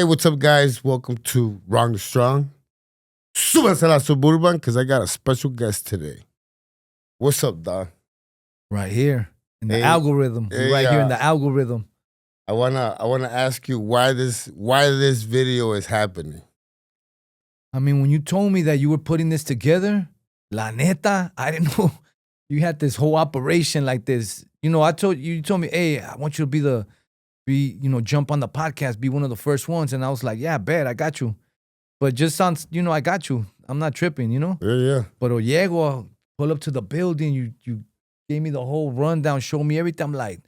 what's up, guys? Welcome to Wrong to Strong. Súbanse a la Suburban, because I got a special guest today. What's up, dog? Right here in the Hey, algorithm. hey, Right here in the algorithm. I wanna ask you why this video is happening. I mean, when you told me that you were putting this together, la neta, I didn't know you had this whole operation like this. You know, you told me, hey, I want you to jump on the podcast, be one of the first ones. And I was like, yeah, bet, I got you. But just sounds, I got you. I'm not tripping, Yeah. But llego, pull up to the building, you gave me the whole rundown, showed me everything. I'm like,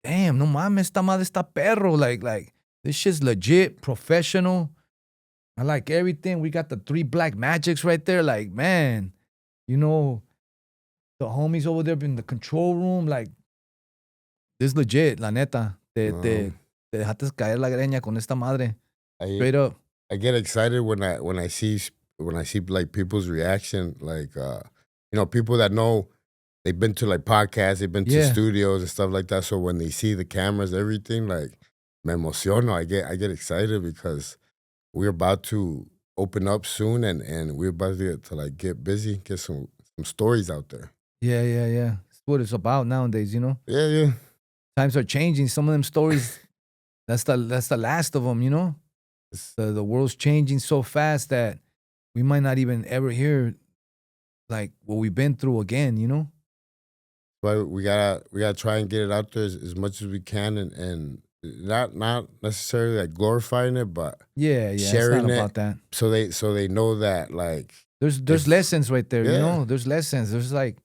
damn, no mames, esta madre está perro. Like, this shit's legit, professional. I like everything. We got the 3 black magics right there. Like, man, the homies over there in the control room. Like, this legit, la neta. Te dejaste caer la greña con esta madre. Straight up. I get excited when I see like people's reaction, like people that know they've been to like podcasts, they've been to studios and stuff like that. So when they see the cameras, everything, like me emociono. I get excited because we're about to open up soon and we're about to like get busy, get some stories out there. Yeah. That's what it's about nowadays, Yeah. Times are changing. Some of them stories, that's the last of them, The world's changing so fast that we might not even ever hear like what we've been through again, But we gotta try and get it out there as much as we can and not necessarily like glorifying it, but yeah, sharing it's not it about that. so they know that like there's lessons right there, Yeah. There's lessons. There's like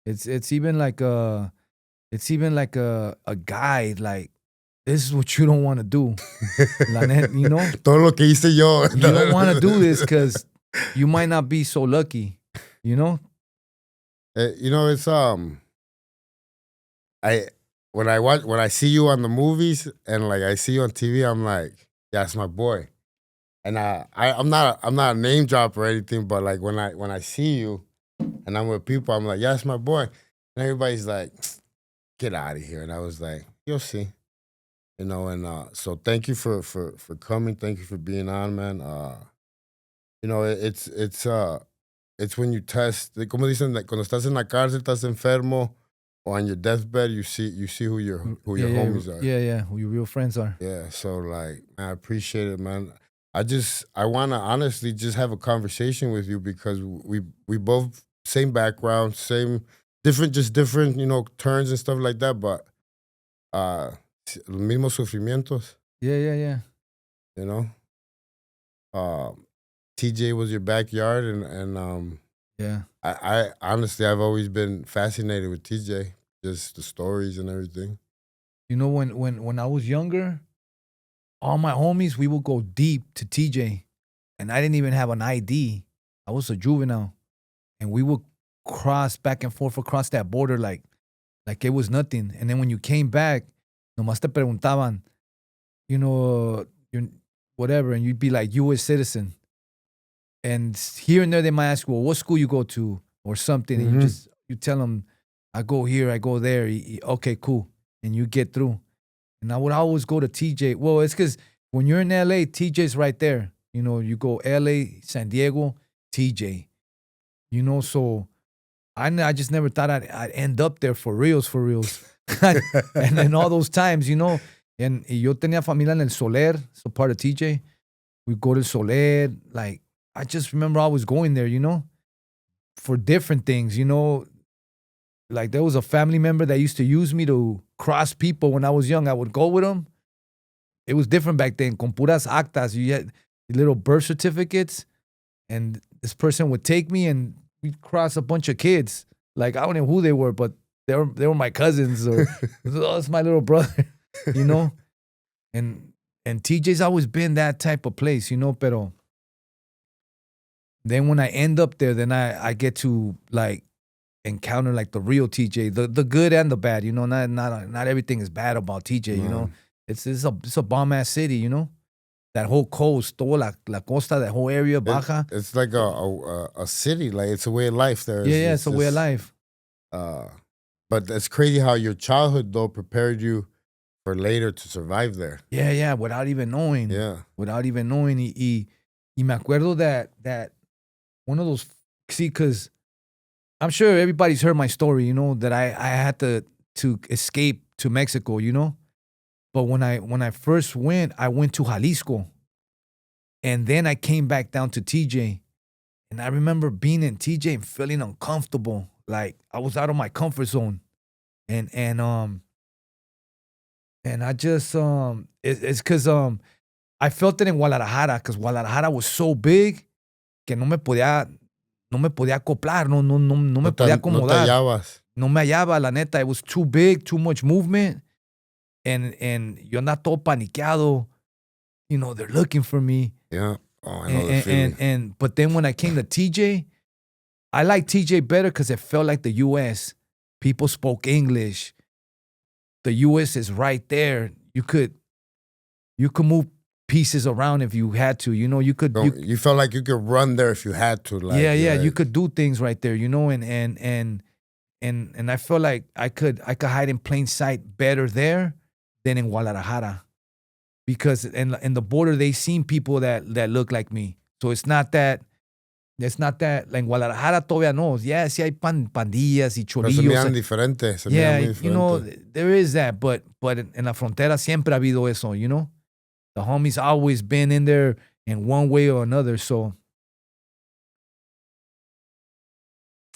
it's even like a guide, like this is what you don't want to do. La net, Todo lo que hice yo. You don't want to do this because you might not be so lucky, It's when I see you on the movies and like I see you on TV, I'm like, yeah, it's my boy. And I'm not a name dropper or anything, but like when I see you and I'm with people, I'm like, yeah, it's my boy. And everybody's like, get out of here. And I was like, you'll see. And so thank you for coming. Thank you for being on, man. It's when you test, como dicen, like, cuando estás en la cárcel, estás enfermo, or on your deathbed, you see who your homies are. Yeah, who your real friends are. Yeah, so like, I appreciate it, man. I want to honestly just have a conversation with you because we both same background, same different, turns and stuff like that, but los mismos sufrimientos. Yeah. TJ was your backyard, and yeah. I honestly, I've always been fascinated with TJ, just the stories and everything. When I was younger, all my homies, we would go deep to TJ, and I didn't even have an ID. I was a juvenile, and we would cross back and forth across that border like it was nothing. And then when you came back, nomás te preguntaban, whatever, and you'd be like U.S. citizen. And here and there, they might ask, well, what school you go to or something. Mm-hmm. And you tell them, I go here, I go there. Okay, cool. And you get through. And I would always go to TJ. Well, it's because when you're in LA, TJ's right there. You go LA, San Diego, TJ. So I just never thought I'd end up there for reals. And then all those times, and yo tenía familia en el Soler, so part of TJ. We go to Soler, like, I just remember always going there, for different things, Like there was a family member that used to use me to cross people when I was young. I would go with them. It was different back then. Con puras actas. You had little birth certificates. And this person would take me and we'd cross a bunch of kids. Like, I don't know who they were, but they were my cousins or that's my little brother, And TJ's always been that type of place, pero then when I end up there, then I get to like encounter like the real TJ, the good and the bad, not everything is bad about TJ, It's a bomb ass city, That whole coast, toda la costa, that whole area, Baja. It's like a city, like it's a way of life there. It's a way of life. But it's crazy how your childhood though prepared you for later to survive there. Yeah, without even knowing. Yeah. Without even knowing. Y me acuerdo that one of those, see, because I'm sure everybody's heard my story, you know, that I had to escape to Mexico, you know? But when I first went, I went to Jalisco. And then I came back down to TJ. And I remember being in TJ and feeling uncomfortable. Like I was out of my comfort zone. And I just it's because I felt it in Guadalajara, because Guadalajara was so big que no me podía acoplar, no me podía acomodar. No te hallabas. No me hallaba, la neta. It was too big, too much movement. And yo andaba todo paniqueado. You know, they're looking for me. Yeah. Oh, I know the feeling. But then when I came to TJ, I liked TJ better because it felt like the U.S. People spoke English. The U.S. is right there. You could move pieces around if you had to. You know, you could. You felt like you could run there if you had to. Like, yeah. You could do things right there. You know, and I felt like I could hide in plain sight better there than in Guadalajara, because in the border they seen people that look like me. So it's not that. Like in Guadalajara todavía no. Yeah, sí hay pandillas y chorillos. Se miran diferentes. Yeah, you know, there is that, but en la frontera siempre ha habido eso, you know? The homies always been in there in one way or another, so.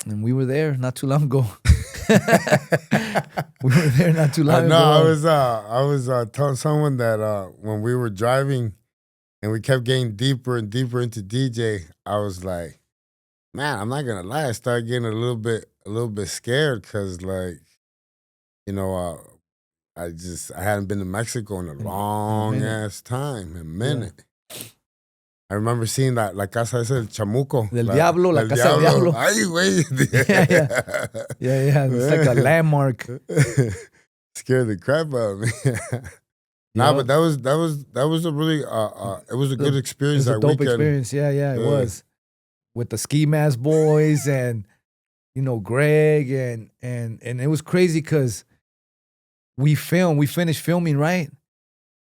And we were there not too long ago. We were there not too long ago. I was telling someone that when we were driving and we kept getting deeper and deeper into DJ, I was like, man, I'm not gonna lie, I started getting a little bit scared because, like, you know, I hadn't been to Mexico in a long ass time, a minute. Yeah. I remember seeing that La Casa esa del Chamuco. Del Diablo, La Casa del Diablo. Ay, güey. Yeah. It's like a landmark. Scared the crap out of me. Nah, but that was a really it was a good experience. It was a dope experience. Yeah, it was. With the Ski Mask Boys and, you know, Greg and it was crazy because we finished filming, right?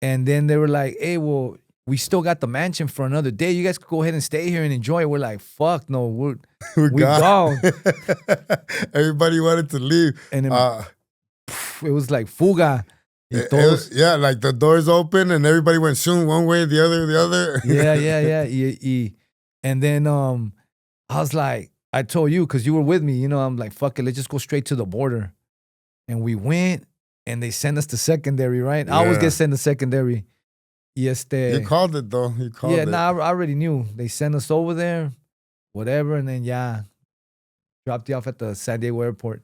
And then they were like, hey, well, we still got the mansion for another day. You guys could go ahead and stay here and enjoy it. We're like, fuck no, we're gone. Everybody wanted to leave. And then, it was like fuga. Yeah, like the doors open and everybody went soon one way, the other. Yeah. And then I was like, I told you, because you were with me, you know, I'm like, fuck it, let's just go straight to the border. And we went and they sent us to secondary, right? Yeah. I always get sent to secondary. You called it though. You called it. Yeah, I already knew. They sent us over there, whatever, and then dropped you off at the San Diego airport.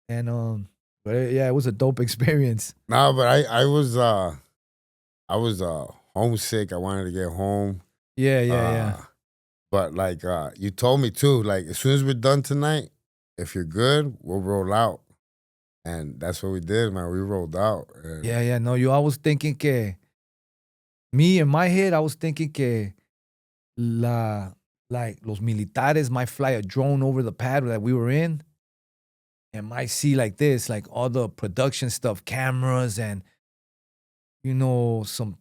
And but it was a dope experience. No, but I was homesick. I wanted to get home. Yeah. But like you told me too, like as soon as we're done tonight, if you're good, we'll roll out. And that's what we did, man. We rolled out. And yeah. No, I was thinking que me in my head, I was thinking que los militares might fly a drone over the pad that we were in and might see like this, like all the production stuff, cameras and, you know, some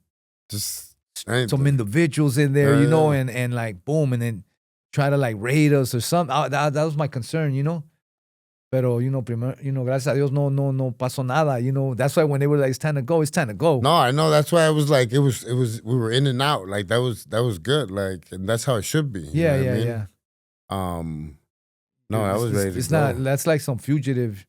individuals in there, you know, and like boom, and then try to like raid us or something. That was my concern, you know. Pero, you know, gracias a Dios no pasó nada, you know. That's why when they were like, it's time to go. No, I know. That's why I was like, it was we were in and out. Like that was good. Like, and that's how it should be. Yeah. No, I was ready to go. It's not, that's like some fugitive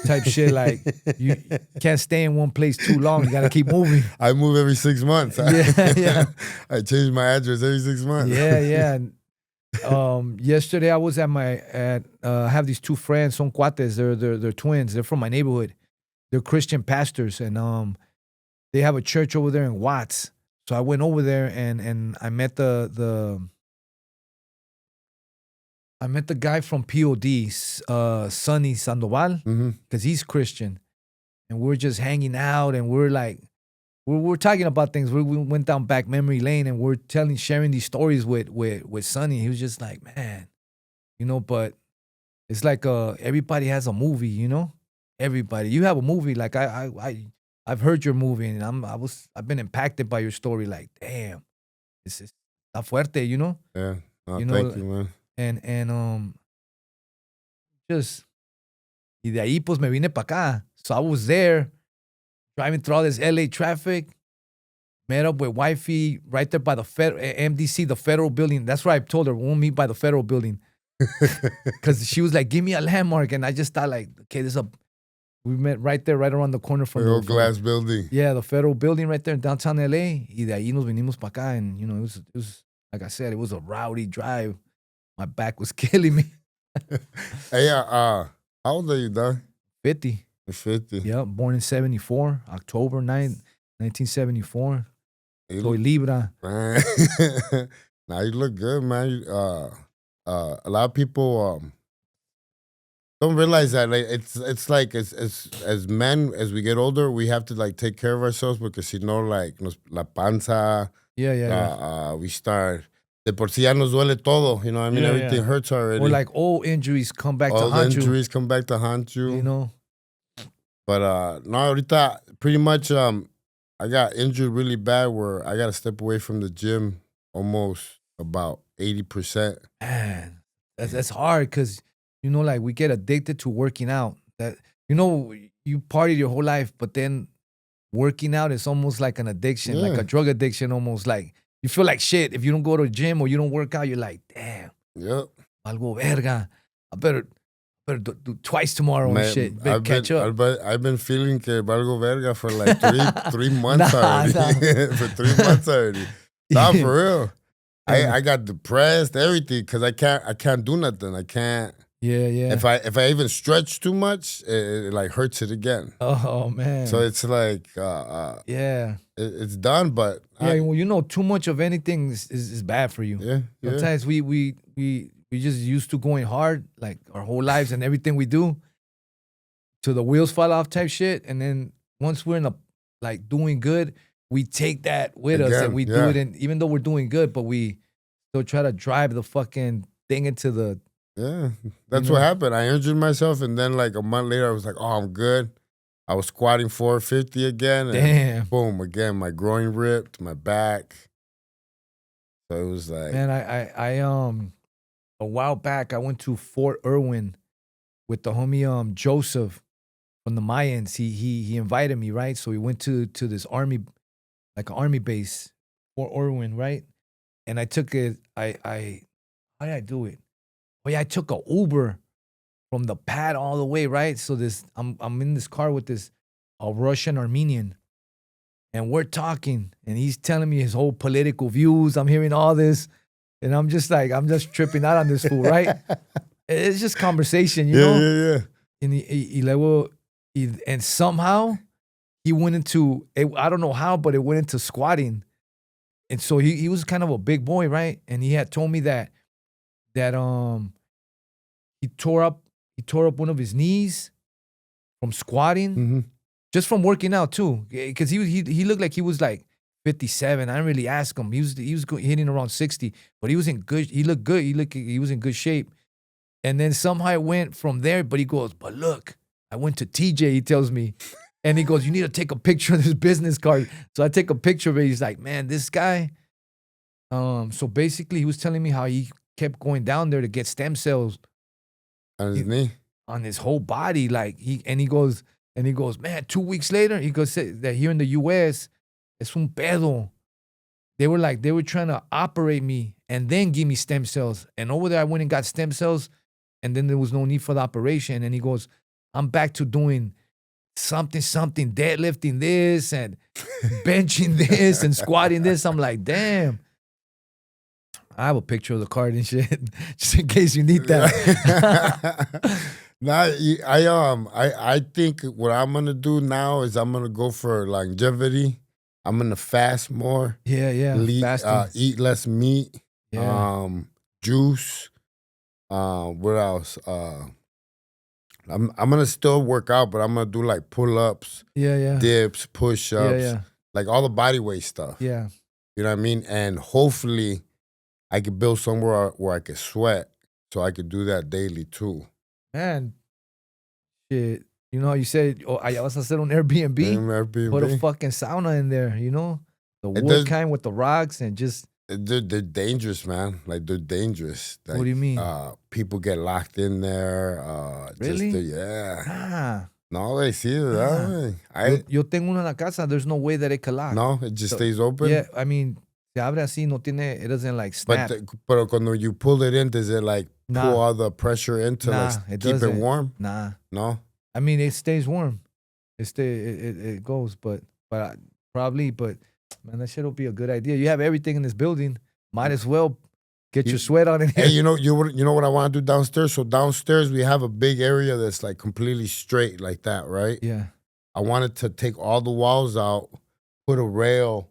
type shit. Like you can't stay in one place too long. You gotta keep moving. I move every 6 months. Yeah. I change my address every 6 months. Yeah. Yesterday I was I have these two friends, son cuates. They're twins. They're from my neighborhood. They're Christian pastors, and they have a church over there in Watts. So I went over there and I met the guy from POD, Sonny Sandoval, because he's Christian, and we're just hanging out, and we're like, we're talking about things. We went down back memory lane, and we're sharing these stories with Sonny. He was just like, man, you know. But it's like everybody has a movie, you know. Everybody, you have a movie. Like I've heard your movie, and I've been impacted by your story. Like, damn, this is está fuerte, you know. Yeah. No, You thank know, you, man. and just y de ahí pues me vine para acá. So I was there driving through all this LA traffic. Met up with wifey right there by the MDC, the federal building. That's where I told her we'll meet by the federal building because she was like, "Give me a landmark," and I just thought like, "Okay, this is a." We met right there, right around the corner from The the old glass building. Yeah, the federal building right there in downtown LA. Y de ahí nos vinimos para acá, and you know, it was like I said, it was a rowdy drive. My back was killing me. Hey, how old are you, dog? 50. You're 50. Yeah, born in 74, October 9th, 1974. You Soy Libra. Man. Now you look good, man. A lot of people don't realize that like it's like as men, as we get older, we have to like take care of ourselves because like la panza, Yeah. we start de por sí ya nos duele todo, you know what I mean? Everything hurts already. Or like old injuries come back to haunt you. Injuries come back to haunt you. You know? But no, ahorita pretty much I got injured really bad where I got to step away from the gym almost about 80%. Man, that's hard because, you know, like we get addicted to working out. That, you know, you partied your whole life, but then working out is almost like an addiction, like a drug addiction almost. Like you feel like shit. If you don't go to the gym or you don't work out, you're like, damn. Yep. Algo verga. I better do twice tomorrow and shit. Catch up. I've been feeling que valgo verga for like three months already. For 3 months already. Nah, for real. I got depressed, everything, because I can't do nothing. I can't. Yeah. If I even stretch too much, it like hurts it again. Oh man. So it's like yeah. It's done, but well, you know, too much of anything is bad for you. Yeah. Sometimes we just used to going hard like our whole lives and everything we do till the wheels fall off type shit. And then once we're in a like doing good, we take that with us and we do it. And even though we're doing good, but we still try to drive the fucking thing into the. Yeah, that's what happened. I injured myself, and then like a month later, I was like, "Oh, I'm good." I was squatting 450 again, and damn, boom, again, my groin ripped, my back. So it was like, man, I a while back I went to Fort Irwin with the homie Joseph from the Mayans. He invited me, right? So we went to this army, like an army base, Fort Irwin, right? And I took it. I how did I do it? Oh yeah, I took a Uber from the pad all the way, right? So I'm in this car with a Russian Armenian, and we're talking, and he's telling me his whole political views. I'm hearing all this, and I'm just tripping out on this fool, right? It's just conversation, you know? Yeah. And somehow he went into, I don't know how, but it went into squatting. And so he was kind of a big boy, right? And he had told me that he tore up one of his knees from squatting, just from working out too. Because he looked like he was like 57. I didn't really ask him. He was hitting around 60, but he was in good. He looked good. He was in good shape. And then somehow it went from there. But he goes, but look, I went to TJ. He tells me, and he goes, you need to take a picture of this business card. So I take a picture of it. He's like, man, this guy. So basically, he was telling me how he kept going down there to get stem cells on his knee, on his whole body. Like he goes, man, 2 weeks later, he goes that here in the US, es un pedo. They were trying to operate me and then give me stem cells. And over there, I went and got stem cells, and then there was no need for the operation. And he goes, I'm back to doing something, deadlifting this and benching this and squatting this. I'm like, damn. I have a picture of the card and shit, just in case you need that. I think what I'm gonna do now is I'm gonna go for longevity. I'm gonna fast more. Yeah. Eat less meat. Yeah. Juice. What else? I'm gonna still work out, but I'm gonna do like pull-ups, dips, push-ups, like all the body weight stuff. Yeah. You know what I mean? And hopefully I could build somewhere where I could sweat, so I could do that daily too. Man, shit. You know, you said, oh, allá vas a hacer un Airbnb. Airbnb. Put a fucking sauna in there, you know? The It wood does- kind with the rocks and just, They're dangerous, man. Like they're dangerous. Like, what do you mean? People get locked in there. Really? Yeah. Ah. No, they see that. Yo tengo una en la casa. There's no way that it can lock. No, it just stays open. Yeah, I mean, se abre así, no tiene, it doesn't like snap. But when you pull it in, does it like pull all the pressure in to like keep it warm? Nah. No? I mean, it stays warm. It goes, but probably, but man, that shit will be a good idea. You have everything in this building. Might as well get your sweat on in here. Hey, you know what I want to do downstairs? So downstairs we have a big area that's like completely straight like that, right? Yeah. I wanted to take all the walls out, put a rail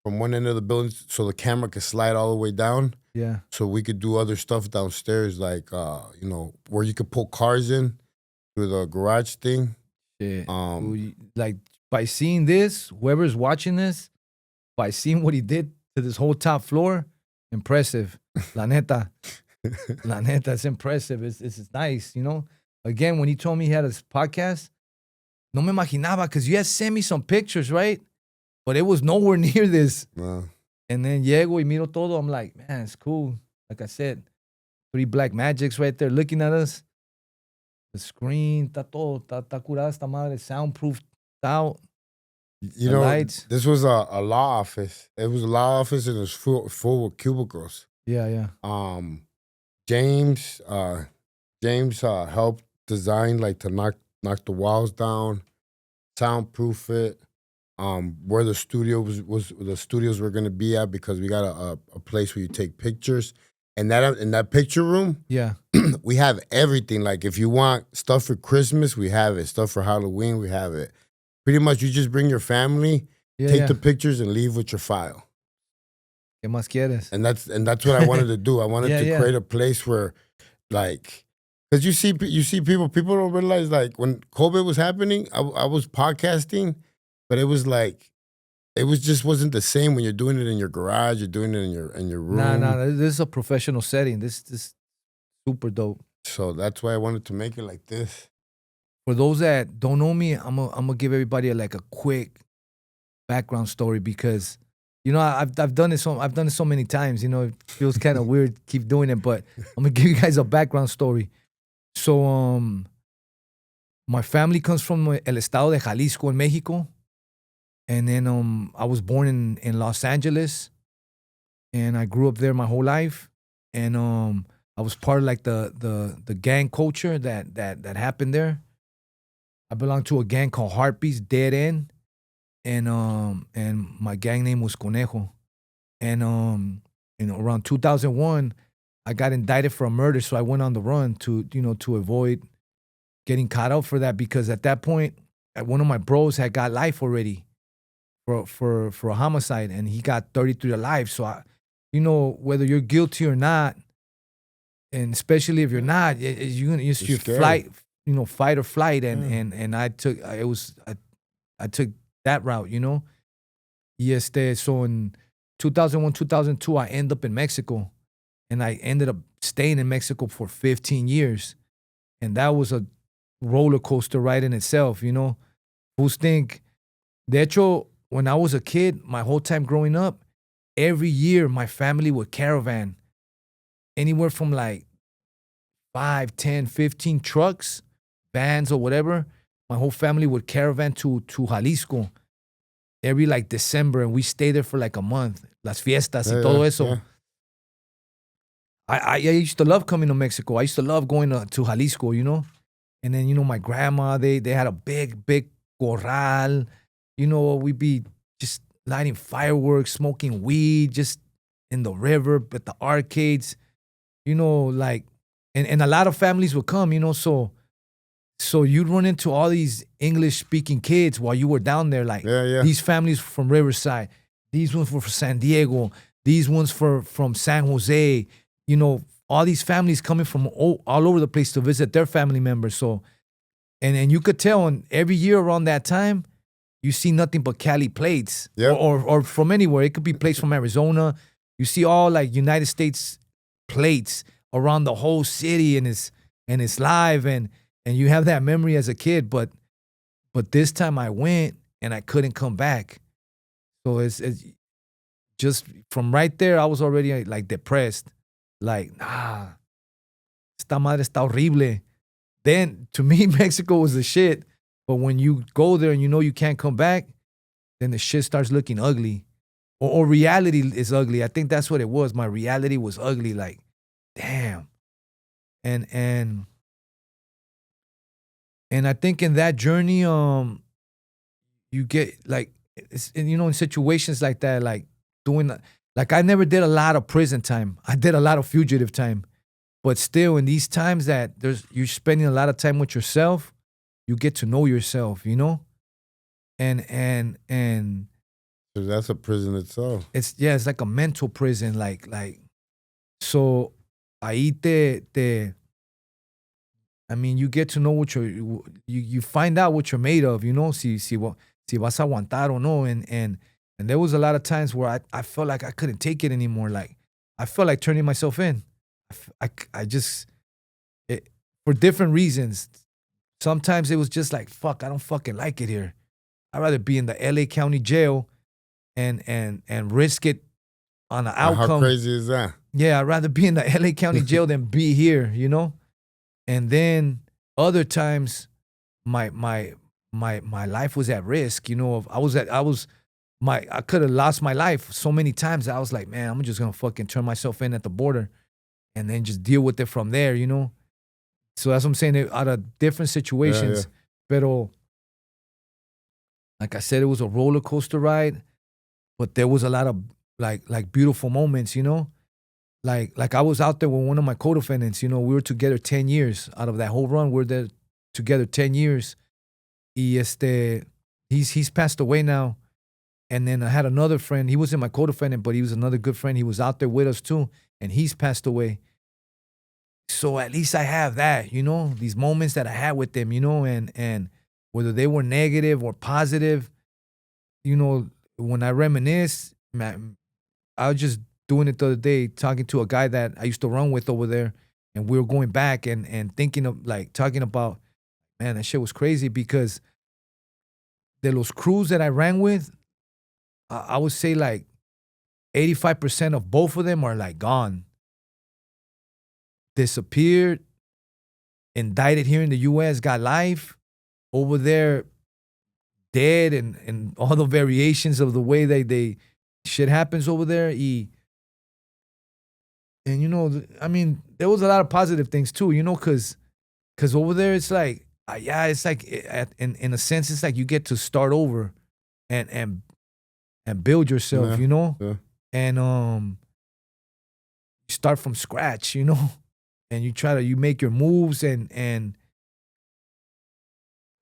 from one end of the building so the camera could slide all the way down. Yeah. So we could do other stuff downstairs, like where you could pull cars in through the garage thing. Shit. Like by seeing this, whoever's watching this, by seeing what he did to this whole top floor, impressive. La neta. La neta, it's impressive. It's nice, you know? Again, when he told me he had his podcast, no me imaginaba, because you had sent me some pictures, right? But it was nowhere near this. Wow. And then llego y miro todo. I'm like, man, it's cool. Like I said, 3 black magics right there looking at us. The screen, está todo, está curada esta madre, soundproof out. You know, lights. This was a law office. It was a law office and it was full with cubicles. Yeah. James helped design like to knock the walls down, soundproof it. Where the studio was the studios were gonna be at, because we got a place where you take pictures. And that in that picture room, yeah, we have everything. Like if you want stuff for Christmas, we have it. Stuff for Halloween, we have it. Pretty much, you just bring your family, take the pictures, and leave with your file. ¿Qué más quieres? And that's what I wanted to do. I wanted to create a place where, like, because you see people don't realize, like, when COVID was happening, I was podcasting, but it was like, it wasn't the same when you're doing it in your garage, you're doing it in your room. Nah, this is a professional setting. This is super dope. So that's why I wanted to make it like this. For those that don't know me, I'm gonna give everybody a quick background story, because you know I've done it so many times. You know, it feels kind of weird keep doing it, but I'm gonna give you guys a background story. So my family comes from el estado de Jalisco in Mexico, and then I was born in Los Angeles, and I grew up there my whole life, and I was part of like the gang culture that happened there. I belonged to a gang called Heartbeats, Dead End, and my gang name was Conejo. And around 2001, I got indicted for a murder, so I went on the run to avoid getting caught up for that, because at that point, one of my bros had got life already for a homicide, and he got 33 to life. So whether you're guilty or not, and especially if you're not, it's your flight. Fight or flight, and I took that route, you know. So in 2001, 2002, I ended up in Mexico, and I ended up staying in Mexico for 15 years, and that was a roller coaster ride in itself, you know. Who's think? De hecho, when I was a kid, my whole time growing up, every year my family would caravan anywhere from like 5, 10, 15 trucks, vans or whatever. My whole family would caravan to Jalisco every like December, and we stay there for like a month. Las fiestas y todo eso. Yeah. I used to love coming to Mexico. I used to love going to Jalisco, you know. And then, my grandma, they had a big corral. We'd be just lighting fireworks, smoking weed, just in the river, at the arcades, and a lot of families would come, so you'd run into all these English-speaking kids while you were down there, like these families from Riverside, these ones were from San Diego, these ones from San Jose, all these families coming from all over the place to visit their family members. So, and you could tell, and every year around that time, you see nothing but Cali plates, or from anywhere. It could be plates from Arizona. You see all like United States plates around the whole city, and it's live, and you have that memory as a kid. But But this time I went and I couldn't come back. So it's just from right there, I was already like depressed. Like, nah, esta madre está horrible. Then to me, Mexico was the shit. But when you go there and you know you can't come back, then the shit starts looking ugly. Or reality is ugly. I think that's what it was. My reality was ugly. Like, damn. And I think in that journey, you get like, in situations like that, like like I never did a lot of prison time. I did a lot of fugitive time. But still, in these times that you're spending a lot of time with yourself, you get to know yourself, and So that's a prison itself. it's like a mental prison, like so ahí I mean, you get to know what you find out what you're made of, si vas a aguantar or no, and there was a lot of times where I felt like I couldn't take it anymore. Like I felt like turning myself in. I just for different reasons. Sometimes it was just like, fuck, I don't fucking like it here. I'd rather be in the LA County jail and risk it on an outcome. How crazy is that? Yeah, I'd rather be in the LA County jail than be here, And then other times my life was at risk, I could have lost my life so many times that I was like, man, I'm just gonna fucking turn myself in at the border and then just deal with it from there, So that's what I'm saying. Out of different situations. Yeah. Pero like I said, it was a roller coaster ride, but there was a lot of like beautiful moments, Like I was out there with one of my co-defendants, we were together 10 years. Out of that whole run, we're there together 10 years. Y he's passed away now. And then I had another friend. He wasn't my co-defendant, but he was another good friend. He was out there with us too, and he's passed away. So at least I have that, these moments that I had with them, and whether they were negative or positive, when I reminisce, man, I was just doing it the other day, talking to a guy that I used to run with over there, and we were going back and thinking of like talking about, man, that shit was crazy because de los crews that I ran with, I would say like 85% of both of them are like gone. Disappeared, indicted here in the US, got life. Over there, dead, and all the variations of the way they shit happens over there. And I mean, there was a lot of positive things too, because over there it's like, it's like in a sense, it's like you get to start over and build yourself, Yeah. and start from scratch, and you make your moves and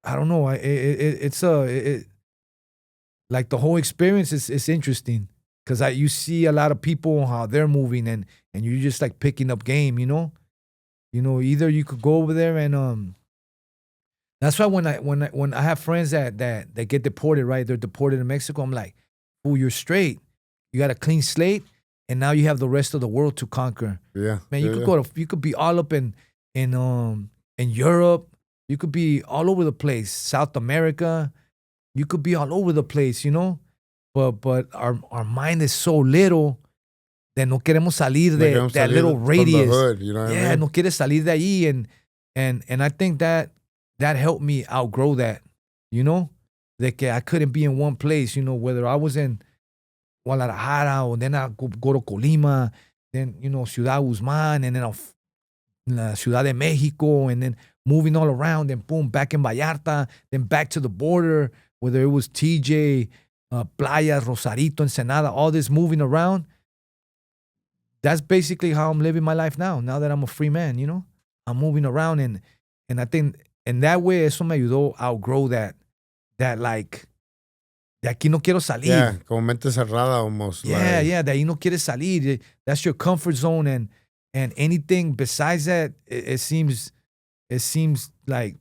I don't know, it's like the whole experience is interesting because you see a lot of people how they're moving and you're just like picking up game, either you could go over there and that's why when I have friends that get deported, right? They're deported in Mexico. I'm like, oh, you're straight. You got a clean slate, and now you have the rest of the world to conquer. Yeah, man, you could be all up in Europe. You could be all over the place, South America. You could be all over the place, But our mind is so little that no queremos salir de that little radius. From the hood, you know what I mean? No quieres salir de ahí, and I think that helped me outgrow that, de que I couldn't be in one place, whether I was in Guadalajara or then I go to Colima, then Ciudad Guzman, and then La Ciudad de Mexico, and then moving all around, and boom, back in Vallarta, then back to the border, whether it was TJ, Playas, Rosarito, Ensenada, all this moving around. That's basically how I'm living my life now that I'm a free man, I'm moving around, and I think in that way, eso me ayudó a outgrow that like, de aquí no quiero salir. Yeah, como mente cerrada almost. Yeah, de ahí no quieres salir. That's your comfort zone, and anything besides that, it seems like,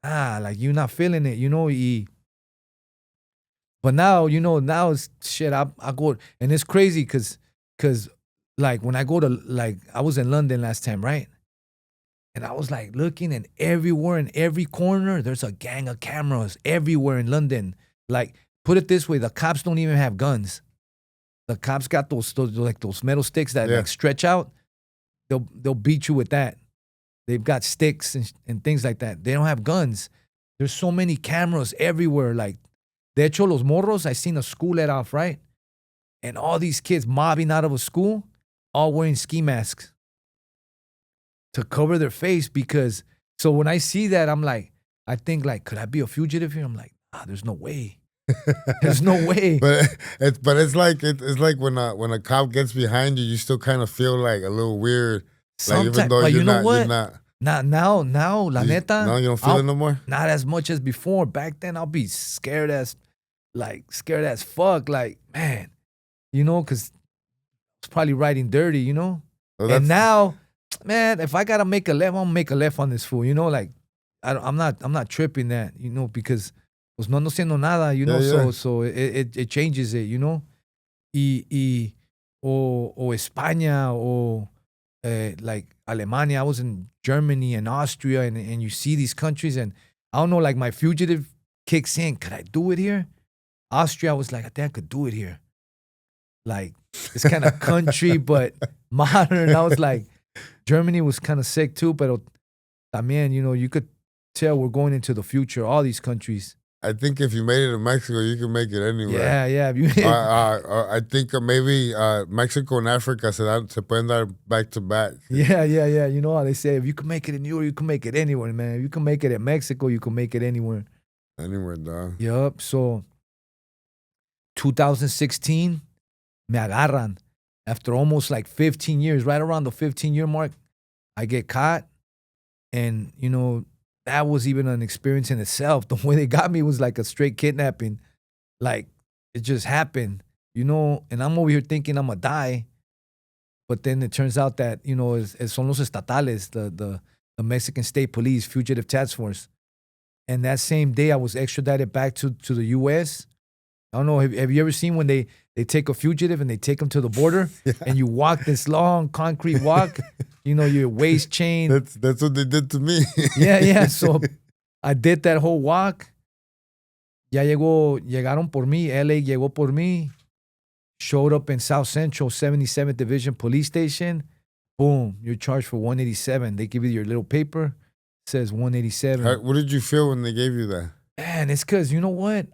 like you're not feeling it, But now, now it's shit. I go, and it's crazy because like when I go to, like, I was in London last time, right? And I was like looking, and everywhere in every corner, there's a gang of cameras everywhere in London. Like, put it this way, the cops don't even have guns. The cops got those like those metal sticks that like stretch out. They'll beat you with that. They've got sticks and things like that. They don't have guns. There's so many cameras everywhere. Like, de hecho, los morros, I seen a school let off, right? And all these kids mobbing out of a school, all wearing ski masks to cover their face because, so when I see that, I'm like, I think like, could I be a fugitive here? I'm like, there's no way. There's no way. But it's like when a cop gets behind you, you still kind of feel like a little weird. Like, even though but you're you know not, what? you're not. Now, la neta. No, you don't feel it no more? Not as much as before. Back then, I'll be scared as fuck. Like, man, because it's probably riding dirty, Well, and now, man, if I gotta make a left, I'm gonna make a left on this fool. Like, I'm not tripping that, because pues no ando haciendo nada, so it changes it, o España o like Alemania. I was in Germany and Austria, and you see these countries, and I don't know, like my fugitive kicks in. Could I do it here? Austria, I was like, I think I could do it here. Like, it's kind of country, but modern. I was like, Germany was kind of sick too, but también, you could tell we're going into the future, all these countries. I think if you made it in Mexico, you can make it anywhere. Yeah. I think maybe Mexico and Africa se pueden dar back to back. Yeah. You know how they say, if you can make it in New York, you can make it anywhere, man. If you can make it in Mexico, you can make it anywhere. Anywhere, dog. Yup. So, 2016, me agarran. After almost like 15 years, right around the 15-year mark, I get caught. And, that was even an experience in itself. The way they got me was like a straight kidnapping. Like, it just happened, and I'm over here thinking I'm going to die. But then it turns out that, son los estatales, the Mexican State Police, Fugitive Task Force. And that same day, I was extradited back to the U.S. I don't know, have you ever seen when they take a fugitive and they take them to the border and you walk this long concrete walk, your waist chain. That's what they did to me. Yeah. So I did that whole walk. Ya llegaron por mí. LA llegó por mí. Showed up in South Central 77th Division Police Station. Boom, you're charged for 187. They give you your little paper. It says 187. What did you feel when they gave you that? Man, it's because, you know what?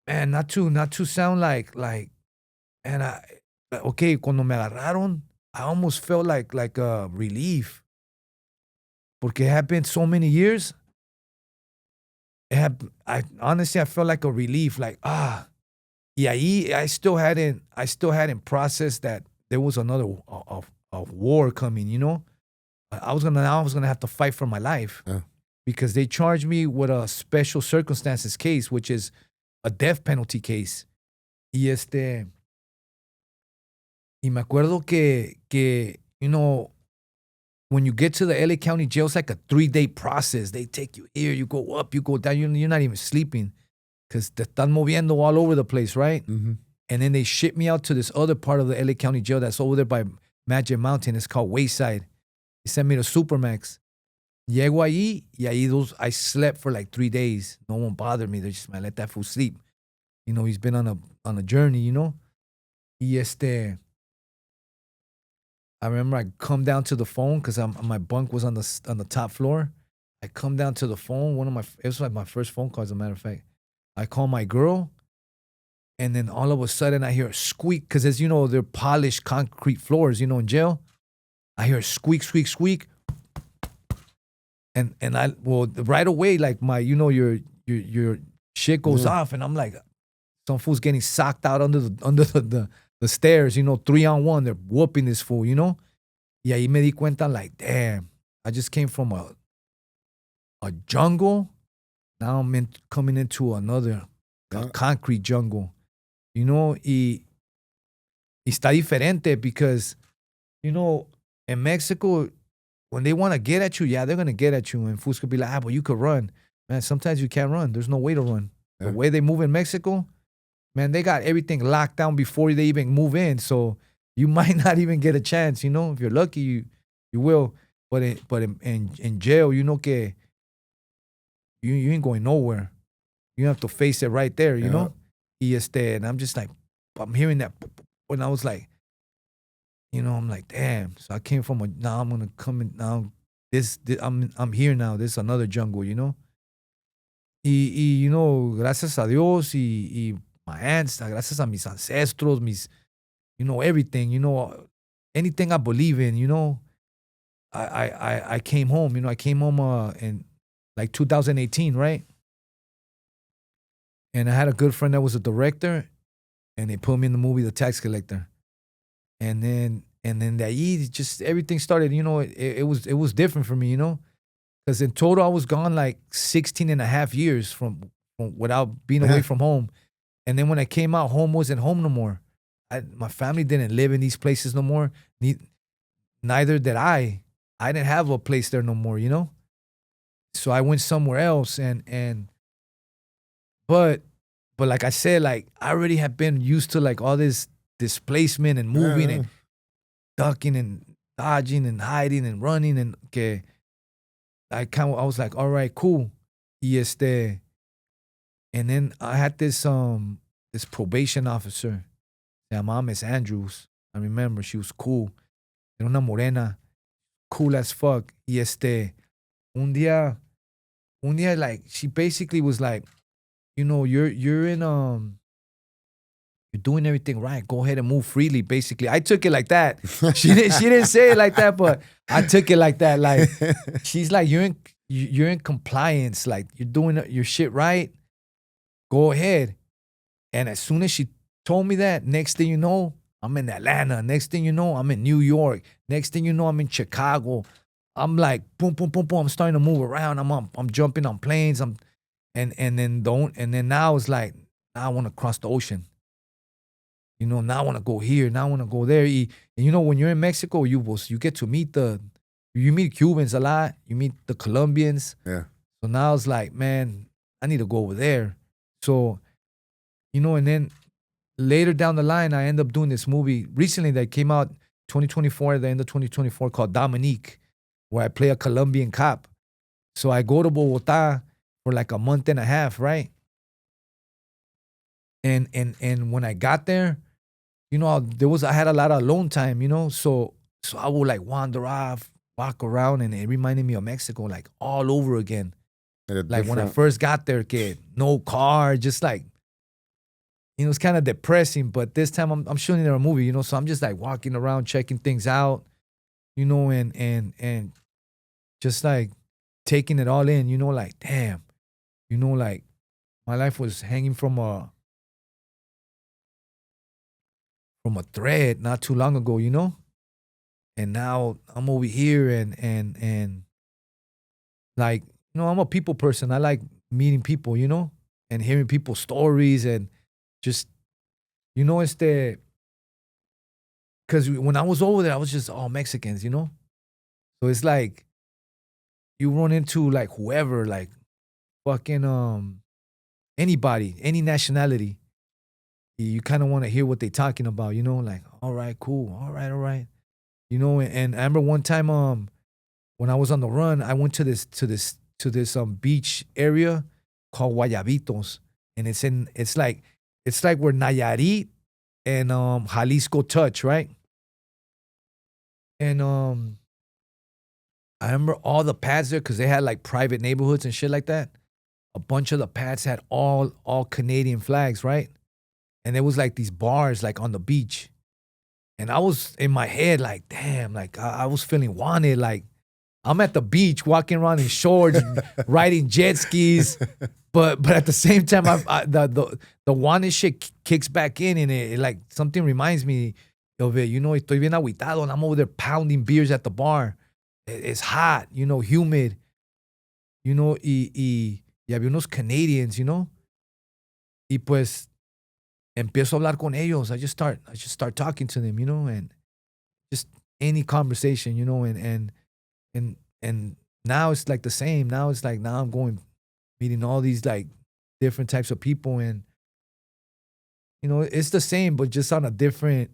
Man, not to sound like, and cuando me agarraron, I almost felt like a relief. Porque it had been so many years. I honestly felt like a relief, like, y ahí I still hadn't processed that there was another a war coming, I was gonna have to fight for my life. Yeah. Because they charged me with a special circumstances case, which is a death penalty case. Y me acuerdo que when you get to the LA County jail, it's like a 3-day process. They take you here, you go up, you go down. You're not even sleeping because te están moviendo all over the place, right? Mm-hmm. And then they ship me out to this other part of the LA County jail that's over there by Magic Mountain. It's called Wayside. They sent me to Supermax. Llego ahí, y ahí I slept for like 3 days. No one bothered me. They just, man, let that fool sleep. He's been on a journey, Y I remember I come down to the phone because my bunk was on the top floor. I come down to the phone. It was like my first phone call, as a matter of fact. I call my girl, and then all of a sudden I hear a squeak because, as you know, they're polished concrete floors, in jail. I hear a squeak, squeak, squeak. And right away, like your shit goes off, and I'm like, some fool's getting socked out under the stairs, 3-on-1. They're whooping this fool, Y ahí me di cuenta, like, damn, I just came from a jungle. Now I'm coming into another concrete jungle, Y está diferente because, in Mexico, when they want to get at you, they're going to get at you. And fools could be like, but you could run. Man, sometimes you can't run. There's no way to run. Yeah. The way they move in Mexico, man, they got everything locked down before they even move in. So you might not even get a chance, If you're lucky, you will. in jail, you know que you ain't going nowhere. You have to face it right there, you Yeah. know? And I'm just like, I'm hearing that. When I was like, you know, I'm like, damn. So I came from now I'm gonna come in now. This I'm here now. This is another jungle, you know? You know, gracias a Dios y my aunts, gracias a mis ancestros, you know, everything, you know, anything I believe in, you know, I came home, you know, I came home in like 2018, right? And I had a good friend that was a director, and they put me in the movie The Tax Collector. And then that just everything started, you know, it was different for me, you know? Because in total I was gone like 16 and a half years from without being away from home. And then when I came out, home wasn't home no more. My family didn't live in these places no more. Neither did I. I didn't have a place there no more, you know? So I went somewhere else but like I said, like I already have been used to like all this displacement and moving and ducking and dodging and hiding and running and que I was like, all right, cool. And then I had this probation officer. Se llamaba Miss Andrews. I remember she was cool. Era una morena, cool as fuck. Un día, like she basically was like, you know, you're doing everything right. Go ahead and move freely. Basically, I took it like that. She didn't say it like that, but I took it like that. Like she's like, you're in compliance. Like you're doing your shit right. Go ahead. And as soon as she told me that, next thing you know, I'm in Atlanta. Next thing you know, I'm in New York. Next thing you know, I'm in Chicago. I'm like boom, boom, boom, boom. I'm starting to move around. I'm jumping on planes. And then now it's like now I want to cross the ocean. You know, now I want to go here. Now I want to go there. And you know, when you're in Mexico, you get to meet you meet Cubans a lot. You meet the Colombians. Yeah. So now it's like, man, I need to go over there. So, you know, and then later down the line, I end up doing this movie recently that came out 2024, at the end of 2024, called Dominique, where I play a Colombian cop. So I go to Bogota for like a month and a half, right? And when I got there, you know, I had a lot of alone time, you know, so I would like wander off, walk around, and it reminded me of Mexico, like all over again. Like when I first got there, kid, no car, just like, you know, it's kind of depressing. But this time I'm shooting a movie, you know, so I'm just like walking around, checking things out, you know, and just like taking it all in, you know, like damn, you know, like my life was hanging from a thread not too long ago, you know, and now I'm over here and like, you know, I'm a people person. I like meeting people, you know, and hearing people's stories and just, you know, because when I was over there, I was just all Mexicans, you know, so it's like you run into like whoever, like fucking anybody, any nationality. You kind of want to hear what they're talking about, you know, like, all right, cool, all right, you know. And I remember one time, when I was on the run, I went to this beach area called Guayabitos, and it's like where Nayarit and Jalisco touch, right? And I remember all the pads there because they had like private neighborhoods and shit like that. A bunch of the pads had all Canadian flags, right? And there was like these bars like on the beach. And I was in my head like, damn, like I was feeling wanted. Like I'm at the beach walking around in shorts, riding jet skis. But at the same time, the wanted shit kicks back in and it like something reminds me of it. You know, estoy bien agüitado and I'm over there pounding beers at the bar. It's hot, you know, humid. You know, y había unos Canadians, you know. Y pues empiezo a hablar con ellos. I just start talking to them, you know, and just any conversation, you know, and now it's like the same. Now it's like now I'm going meeting all these like different types of people, and you know, it's the same but just on a different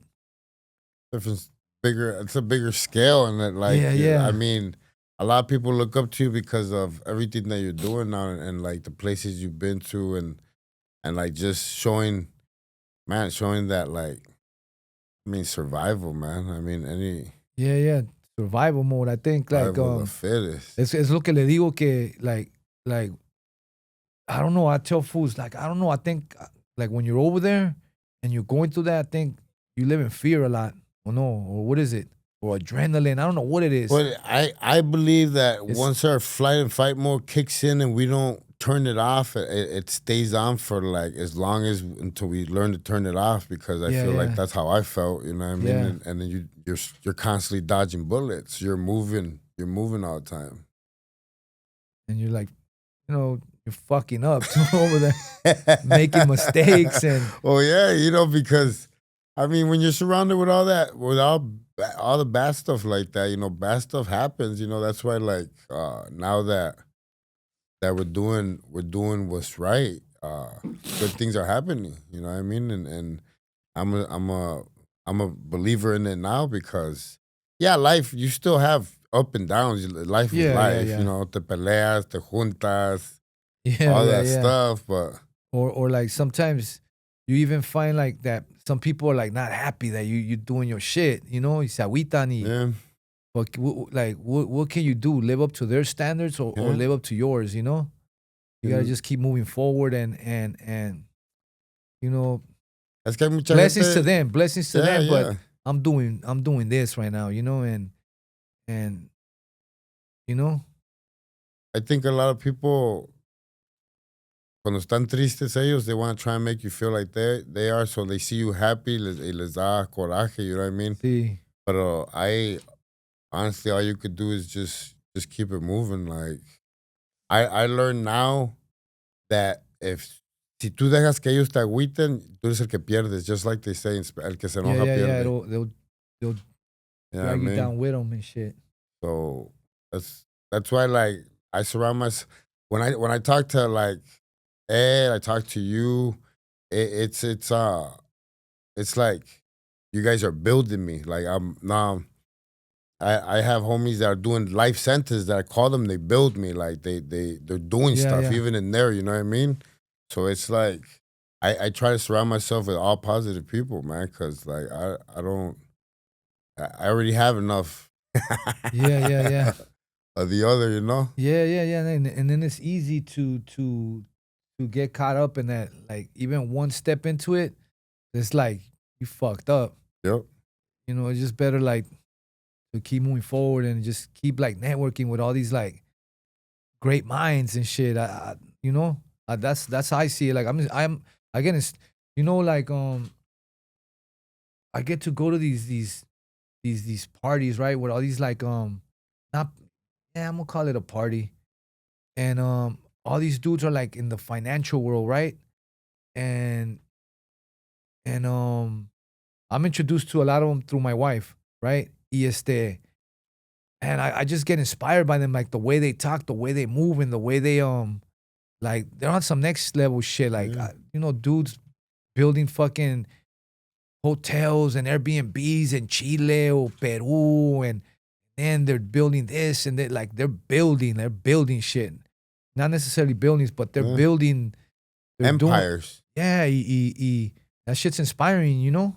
bigger. It's a bigger scale, and it like Yeah. I mean, a lot of people look up to you because of everything that you're doing now, and like the places you've been to, and like just showing, man, showing that like, I mean, survival, man. I mean, any Yeah, yeah. Survival mode. I think like survival of the fittest. es lo que le digo que like I don't know. I tell fools like I don't know. I think like when you're over there and you're going through that, I think you live in fear a lot. Or no, or what is it? Or adrenaline. I don't know what it is. But I believe that It's- once our flight and fight mode kicks in and we don't turn it off, it stays on for like as long as until we learn to turn it off. Because I Yeah, feel yeah. like that's how I felt. You know what I mean? Yeah. And then you're constantly dodging bullets. You're moving all the time. And you're like, you know, you're fucking up too over there, making mistakes and Oh yeah, you know, because I mean, when you're surrounded with all that, with all the bad stuff like that, you know, bad stuff happens. You know, that's why like now that we're doing what's right, good things are happening. You know what I mean? And I'm a believer in it now because yeah, life, you still have up and downs. Life is Yeah, yeah, life. yeah. You know, te peleas, te juntas, yeah, all yeah, that yeah. stuff. But Or like sometimes you even find like that some people are like not happy that you doing your shit, you know, y se agüitan y yeah, but like what can you do? Live up to their standards or Yeah. live up to yours, you know? You gotta And just keep moving forward and you know, es que hay mucha blessings to gente. them, blessings to Yeah, them, but yeah. I'm doing this right now, you know, and you know, I think a lot of people, cuando están tristes ellos, they want to try and make you feel like they are, so they see you happy, y les da coraje, you know what I mean? see, But honestly, all you could do is just keep it moving. Like, I learned now that si tú dejas que ellos te agüiten, tú eres el que pierdes, just like they say, el que se yeah, enoja yeah, yeah, pierde. they'll You know what I drag you mean? down with them and shit. So that's why like I surround myself when I talk to like Ed, I talk to you. It's like you guys are building me. Like I'm now. I have homies that are doing life centers that I call them. They build me. Like they're doing Yeah, stuff yeah. even in there. You know what I mean? So it's like I try to surround myself with all positive people, man. Because like I don't. I already have enough. Yeah, yeah, yeah. Of the other, you know. Yeah, yeah, yeah. And then it's easy to get caught up in that. Like even one step into it, it's like you fucked up. Yep. You know, it's just better like to keep moving forward and just keep like networking with all these like great minds and shit. You know, that's how I see it. Like I'm again, it's you know like I get to go to these parties right with all these like not yeah I'm gonna call it a party and all these dudes are like in the financial world right and and I'm introduced to a lot of them through my wife right y este and I just get inspired by them like the way they talk the way they move and the way they like they're on some next level shit like Yeah. you know dudes building fucking hotels and Airbnbs in Chile or Peru and then they're building this and they're building shit. Not necessarily buildings, but they're Yeah. building they're doing Empires. yeah, that shit's inspiring, you know?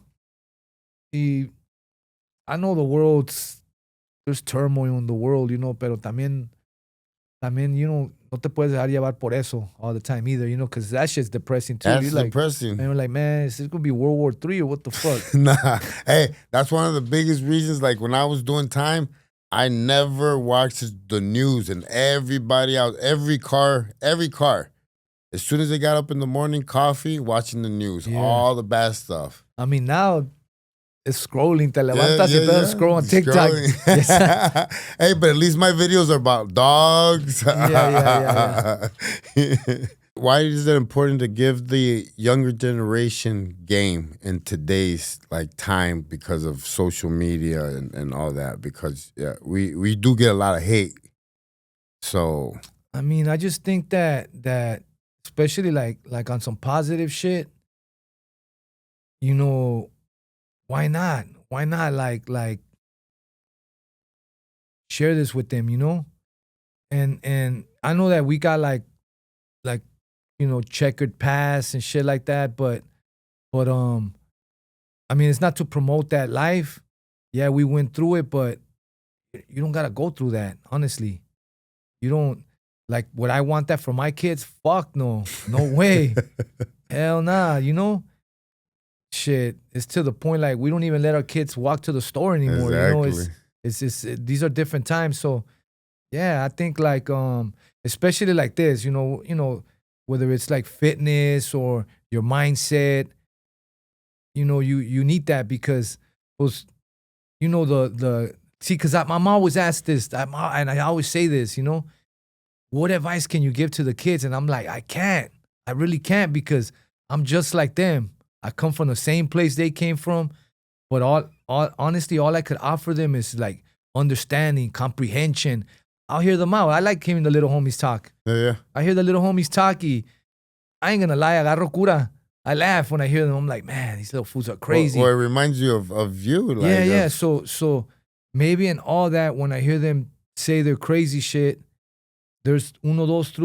I know the world's there's turmoil in the world, you know, pero también, you know, no te puedes dejar llevar por eso all the time either, you know, because that shit's depressing too. That's You're like, depressing. and you're like, man, is this gonna be World War III or what the fuck? Nah. Hey, that's one of the biggest reasons. Like when I was doing time, I never watched the news and everybody out, every car. As soon as they got up in the morning, coffee, watching the news, Yeah. all the bad stuff. I mean, now it's scrolling. Te levantas y empiezas to scroll on TikTok. Scrolling. Hey, but at least my videos are about dogs. Yeah. Why is it important to give the younger generation game in today's like time because of social media and all that? Because yeah, we do get a lot of hate. So I mean, I just think that especially like on some positive shit, you know, why not? Why not like share this with them, you know? and I know that we got like checkered past and shit like that, but I mean, it's not to promote that life. Yeah, we went through it, but you don't gotta go through that. Honestly, you don't. Like, would I want that for my kids? Fuck no, no way, hell nah. Shit, it's to the point like we don't even let our kids walk to the store anymore. Exactly. These are different times. So yeah, I think like especially like this, whether it's like fitness or your mindset, you need that because those, the see, because I'm always asked this, and I always say this, what advice can you give to the kids? And I'm like, I really can't because I'm just like them. I come from the same place they came from, but honestly, all I could offer them is like understanding, comprehension. I'll hear them out. I like hearing the little homies talk. Yeah. I hear the little homies talky. I ain't gonna lie, agarro cura. I laugh when I hear them. I'm like, man, these little fools are crazy. Or it reminds you of you. Like, yeah. So maybe in all that, when I hear them say their crazy shit, there's uno, dos,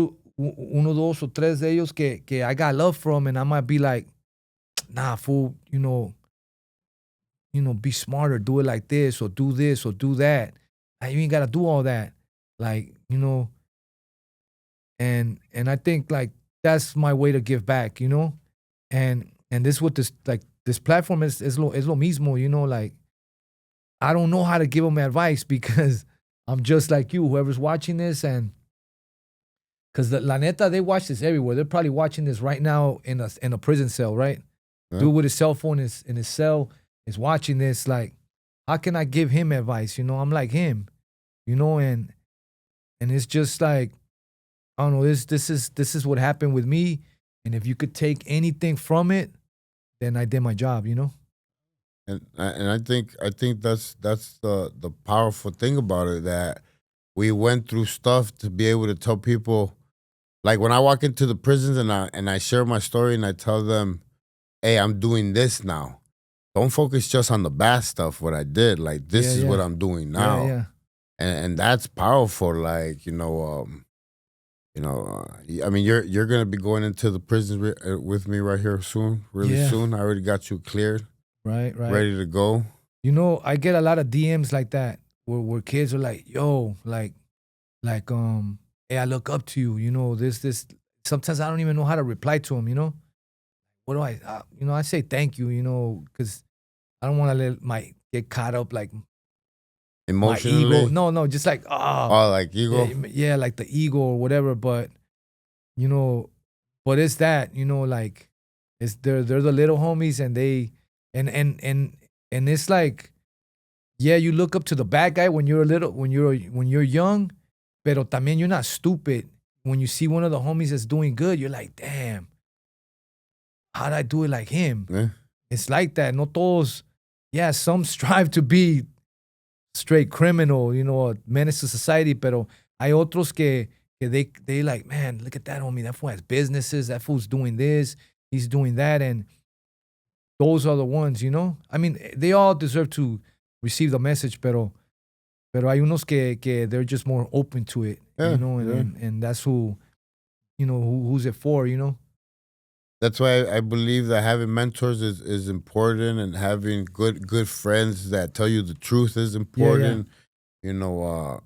o tres de ellos que I got love from, and I might be like, nah, fool, be smarter, do it like this, or do this, or do that. You ain't gotta do all that. Like, and I think like that's my way to give back, And this what this platform is lo mismo, like I don't know how to give them advice because I'm just like you, whoever's watching this, and because la neta, they watch this everywhere. They're probably watching this right now in a prison cell, right? Yeah. Dude with his cell phone is in his cell is watching this. Like, how can I give him advice? I'm like him, and it's just like, I don't know. This is what happened with me, and if you could take anything from it, then I did my job, And I think that's the powerful thing about it, that we went through stuff to be able to tell people. Like when I walk into the prisons and I share my story and I tell them, hey, I'm doing this now. Don't focus just on the bad stuff, what I did. Like, this is what I'm doing now. Yeah. And that's powerful. Like, I mean, you're gonna be going into the prison with me right here soon, really soon. I already got you cleared, right, ready to go. I get a lot of DMs like that where kids are like, "Yo, like, hey, I look up to you. This. Sometimes I don't even know how to reply to them. What do I say thank you. Because I don't want to let get caught up like emotionally. My ego. No, just like like ego. Yeah, like the ego or whatever. But but it's that like they're the little homies, and they and it's like, yeah, you look up to the bad guy when you're young, pero también you're not stupid. When you see one of the homies that's doing good, you're like, damn, how'd I do it like him? Yeah. It's like that. No todos, yeah, some strive to be straight criminal, a menace to society, pero hay otros que they like, man, look at that homie. That fool has businesses. That fool's doing this. He's doing that. And those are the ones, I mean, they all deserve to receive the message, pero hay unos que they're just more open to it, and that's who, who's it for, That's why I believe that having mentors is important, and having good friends that tell you the truth is important. Yeah.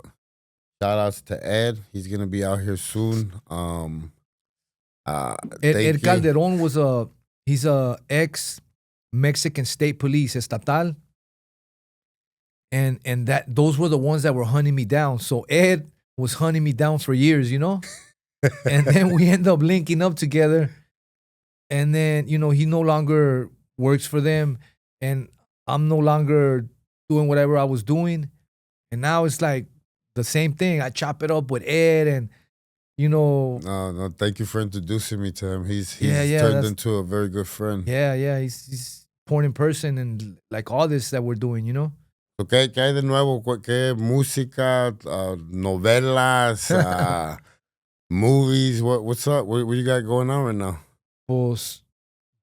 Shout outs to Ed. He's gonna be out here soon. Ed Calderon he's a ex Mexican state police, estatal. And those were the ones that were hunting me down. So Ed was hunting me down for years, And then we end up linking up together. And then, he no longer works for them. And I'm no longer doing whatever I was doing. And now it's like the same thing. I chop it up with Ed, and, No, thank you for introducing me to him. He's turned into a very good friend. Yeah. He's important person, and like all this that we're doing, ¿Qué hay de nuevo? ¿Qué música, novelas, movies? What's up? What you got going on right now? Pues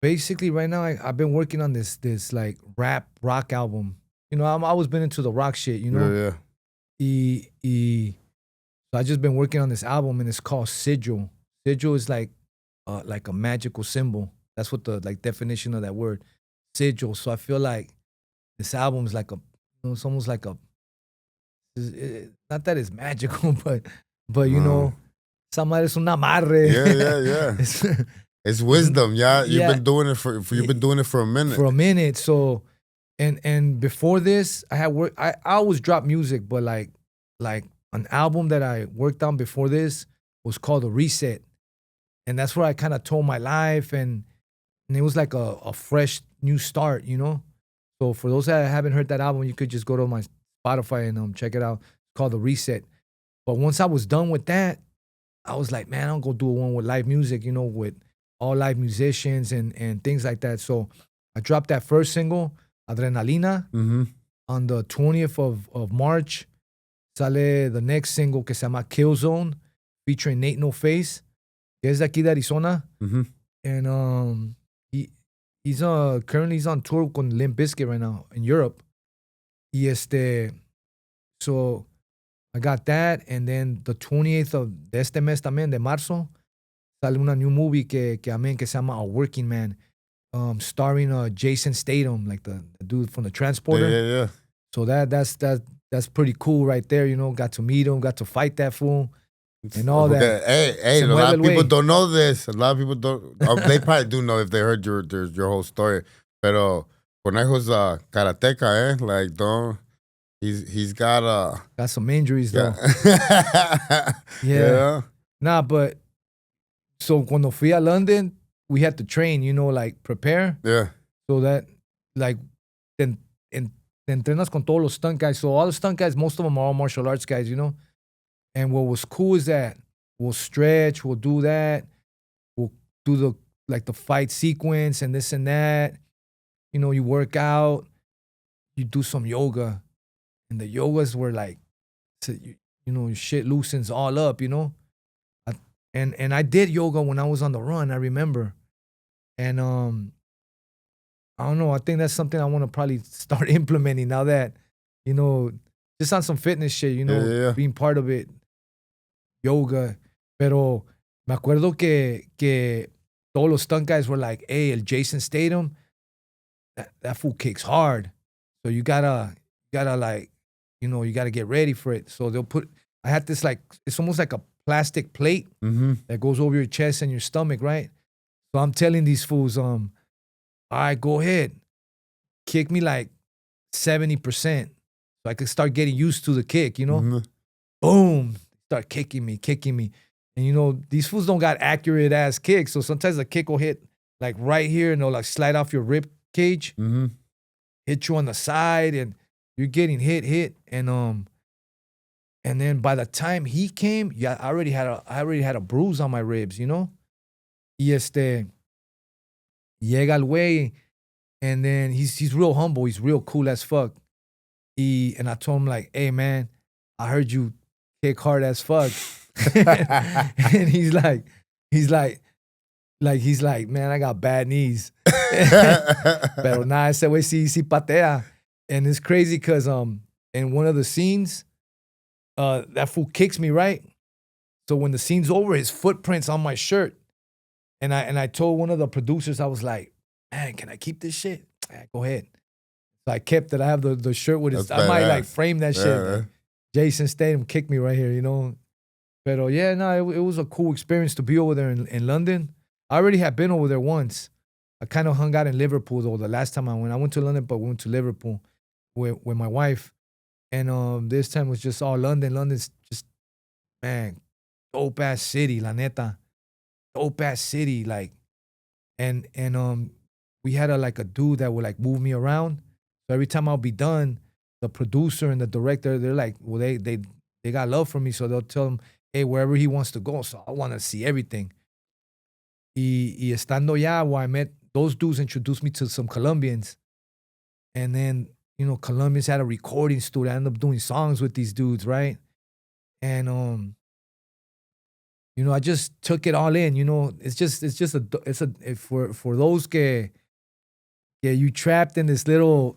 basically right now I've been working on this like rock album. I've always been into the rock shit, Yeah. Y So I just been working on this album, and it's called Sigil. Sigil is like a magical symbol. That's what the like definition of that word, sigil. So I feel like this album is like it's almost like not that it's magical, but you know, somebody es un amarre. Yeah. It's wisdom, yeah. You've Yeah. been doing it you've been doing it for a minute. For a minute. So, and before this, I had work. I always drop music, but like an album that I worked on before this was called A Reset, and that's where I kind of told my life, and it was like a fresh new start, you know. So for those that haven't heard that album, you could just go to my Spotify and check it out. It's called The Reset. But once I was done with that, I was like, man, I'll go do one with live music, you know, with all live musicians and things like that. So I dropped that first single, Adrenalina, on the 20th of March. Sale the next single que se llama Kill Zone, featuring Nate No Face, que es de aquí de Arizona. And he's currently on tour con Limp Bizkit right now in Europe. Y so I got that, and then the 28th of de este mes también, de marzo, sale una new movie que se llama A Working Man, starring Jason Statham, like the dude from the Transporter. Yeah. So that's pretty cool right there, you know. Got to meet him, got to fight that fool, and all that. Hey, a lot of people don't know this. A lot of people don't. They probably do know if they heard your whole story. Pero Conejo's karateca, Like, don't. He's got some injuries though. Yeah. Nah, but so cuando fui a London, we had to train, you know, like prepare. Yeah. So that like te entrenas con todos los stunt guys. So all the stunt guys, most of them are all martial arts guys, you know. And what was cool is that we'll stretch, we'll do that, we'll do the fight sequence and this and that. You know, you work out, you do some yoga. And the yogas were like, you know, shit loosens all up, you know? And I did yoga when I was on the run, I remember. And I don't know, I think that's something I want to probably start implementing now that, you know, just on some fitness shit, you know, being part of it, yoga. Pero me acuerdo que todos los stunt guys were like, hey, el Jason Statham, that fool kicks hard. So you gotta like, you know, you got to get ready for it. So I had this like, it's almost like a plastic plate that goes over your chest and your stomach, right? So I'm telling these fools, all right, go ahead. Kick me like 70%. So I could start getting used to the kick, you know? Boom. Start kicking me. And, you know, these fools don't got accurate ass kicks. So sometimes the kick will hit like right here and it'll like slide off your rib cage, hit you on the side, and you're getting hit, and then by the time he came, I already had a bruise on my ribs, you know. Y llega el güey, and then he's real humble, he's real cool as fuck. And I told him like, hey man, I heard you kick hard as fuck. And he's like, man, I got bad knees. Pero nada, ese güey sí patea. And it's crazy because in one of the scenes, that fool kicks me, right? So when the scene's over, his footprint's on my shirt. And I told one of the producers, I was like, man, can I keep this shit? Yeah, go ahead. So I kept it. I have the shirt with his, I might like frame that shit. Like, Jason Statham kicked me right here, you know? Pero yeah, no, it was a cool experience to be over there in London. I already had been over there once. I kind of hung out in Liverpool though. The last time I went to London, but we went to Liverpool with my wife, and this time was just all London. London's just, man, dope ass city, la neta, dope ass city. Like, and we had a dude that would like move me around. So every time I'll be done, the producer and the director, they're like, well, they got love for me, so they'll tell him, hey, wherever he wants to go. So I want to see everything. Y estando ya, where I met those dudes, introduced me to some Colombians, and then, you know, Colombians had a recording studio. I ended up doing songs with these dudes, right? And you know, I just took it all in. You know, for those que you trapped in this little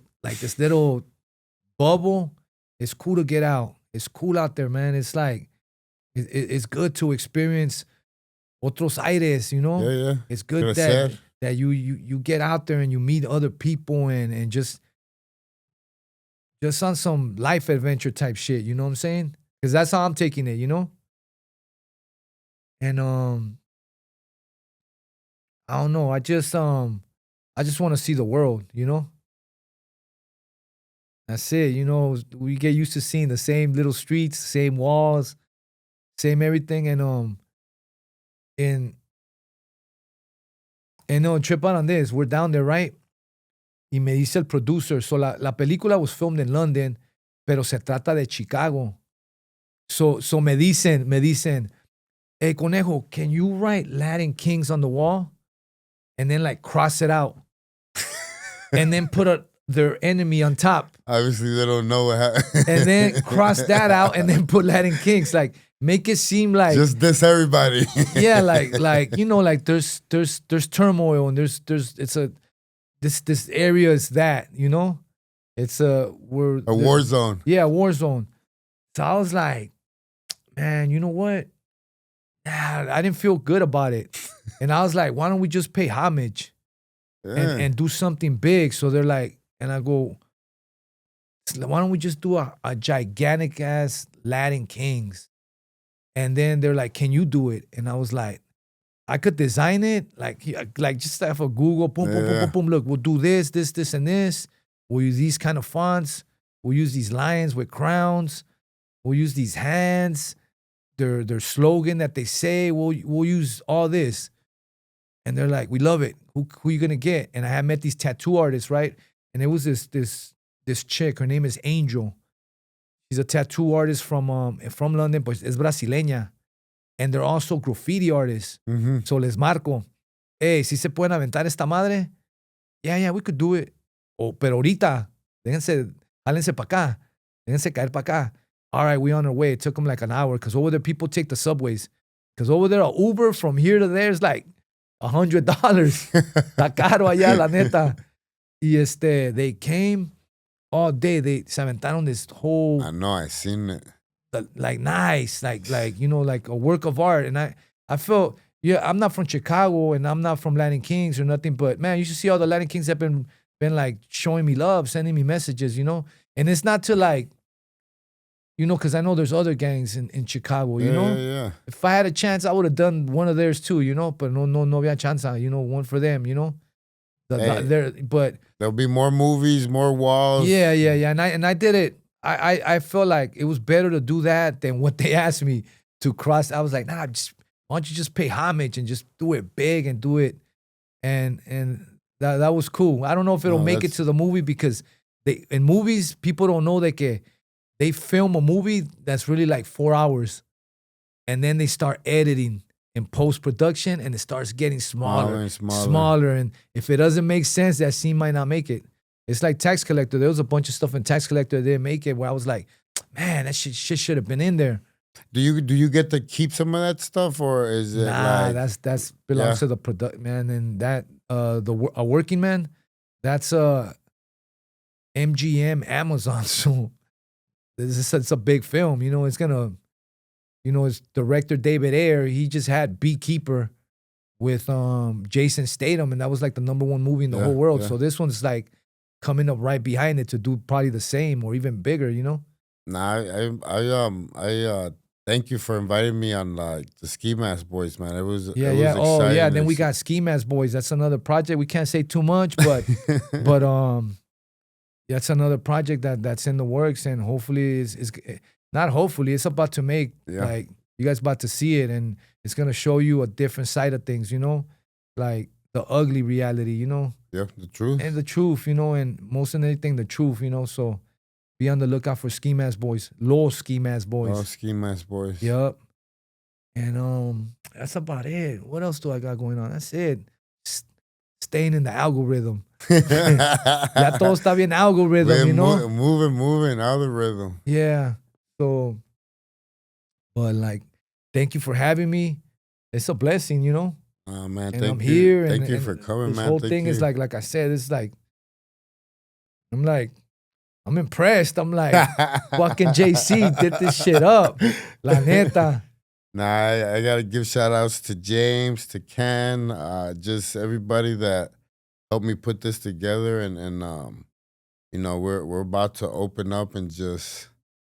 bubble. It's cool to get out. It's cool out there, man. It's like It's good to experience otros aires, you know? Yeah, yeah. It's good that you get out there and you meet other people and just on some life adventure type shit, you know what I'm saying? Because that's how I'm taking it, you know? And I don't know. I just want to see the world, you know? That's it, you know. We get used to seeing the same little streets, same walls, same everything, and no, trip out on this. We're down there, right? Y me dice el producer, so la película was filmed in London, pero se trata de Chicago. So me dicen, hey, Conejo, can you write Latin Kings on the wall? And then like cross it out. And then put their enemy on top. Obviously, they don't know what happened. And then cross that out and then put Latin Kings. Like, make it seem like just diss everybody. Yeah, like you know, like there's turmoil and this area is that, you know? It's a war zone. Yeah, a war zone. So I was like, man, you know what? Nah, I didn't feel good about it. And I was like, why don't we just pay homage and do something big? So they're like, and I go, why don't we just do a gigantic ass Latin Kings? And then they're like, can you do it? And I was like, I could design it, like just have a Google, boom, boom, boom, boom, boom. Look, we'll do this, and this. We'll use these kind of fonts. We'll use these lions with crowns. We'll use these hands. Their slogan that they say. We'll use all this. And they're like, we love it. Who you gonna get? And I had met these tattoo artists, right? And it was this chick. Her name is Angel. She's a tattoo artist from London, but es brasileña. And they're also graffiti artists. Mm-hmm. So les marco, hey, si se pueden aventar esta madre? Yeah, we could do it. Pero ahorita, jálense pa' acá. Déjense caer pa' acá. All right, we on our way. It took them like an hour because over there people take the subways. Because over there, a Uber from here to there is like $100. Está caro allá, la neta. Y they came all day. They se aventaron this whole... I know, I seen it. Like nice, like you know, like a work of art. And I felt, yeah, I'm not from Chicago and I'm not from Latin Kings or nothing, but man, you should see all the Latin Kings that have been like showing me love, sending me messages, you know? And it's not to like, you know, because I know there's other gangs in Chicago, you know? Yeah. If I had a chance, I would have done one of theirs too, you know? But no había chance, you know, one for them, you know? But there'll be more movies, more walls. Yeah. And I did it. I felt like it was better to do that than what they asked me to cross. I was like, nah, why don't you just pay homage and just do it big and do it. And that was cool. I don't know if it'll make it to the movie because in movies, people don't know that they film a movie that's really like 4 hours and then they start editing in post-production and it starts getting smaller. And if it doesn't make sense, that scene might not make it. It's like Tax Collector. There was a bunch of stuff in Tax Collector that didn't make it where I was like, man, that shit should have been in there. Do you get to keep some of that stuff or is it that's belongs to the product, man. And that a working man, that's MGM Amazon. So it's a big film. You know, it's gonna, you know, it's director David Ayer. He just had Beekeeper with Jason Statham, and that was like the #1 movie in the whole world. Yeah. So this one's like coming up right behind it to do probably the same or even bigger, you know? Nah, I thank you for inviting me on the Ski Mask Boys, man. It was exciting. Oh yeah, then we got Ski Mask Boys. That's another project. We can't say too much, but that's another project that's in the works, and hopefully it's not hopefully, it's about to make like you guys about to see it, and it's gonna show you a different side of things, you know? Like the ugly reality, you know? Yeah, the truth. And the truth, you know, and most of anything, the truth, you know. So be on the lookout for Ski Mask Boys. Los Ski Mask Boys. Oh, Ski Mask Boys. Yup. And that's about it. What else do I got going on? That's it. Staying in the algorithm. Ya todo está bien algorithm, you know? Moving, algorithm. Yeah. So, but like, thank you for having me. It's a blessing, you know? Oh, man, and I'm here. Thank you for coming, this man. This whole thing is like I said, it's like, I'm impressed. I'm like, fucking JC did this shit up. La neta. Nah, I gotta give shout outs to James, to Ken, just everybody that helped me put this together, and you know, we're about to open up and just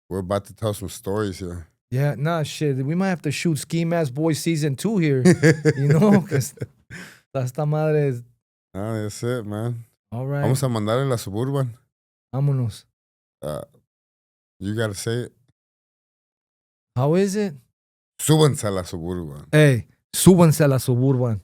we're about to tell some stories here. Yeah, nah, shit. We might have to shoot Ski Mask Boy season 2 here. You know, because esta madre is. Ah, that's it, man. All right. Vamos a mandar en la Suburban. Vámonos. You gotta say it. How is it? Súbanse a la Suburban. Hey, súbanse a la Suburban.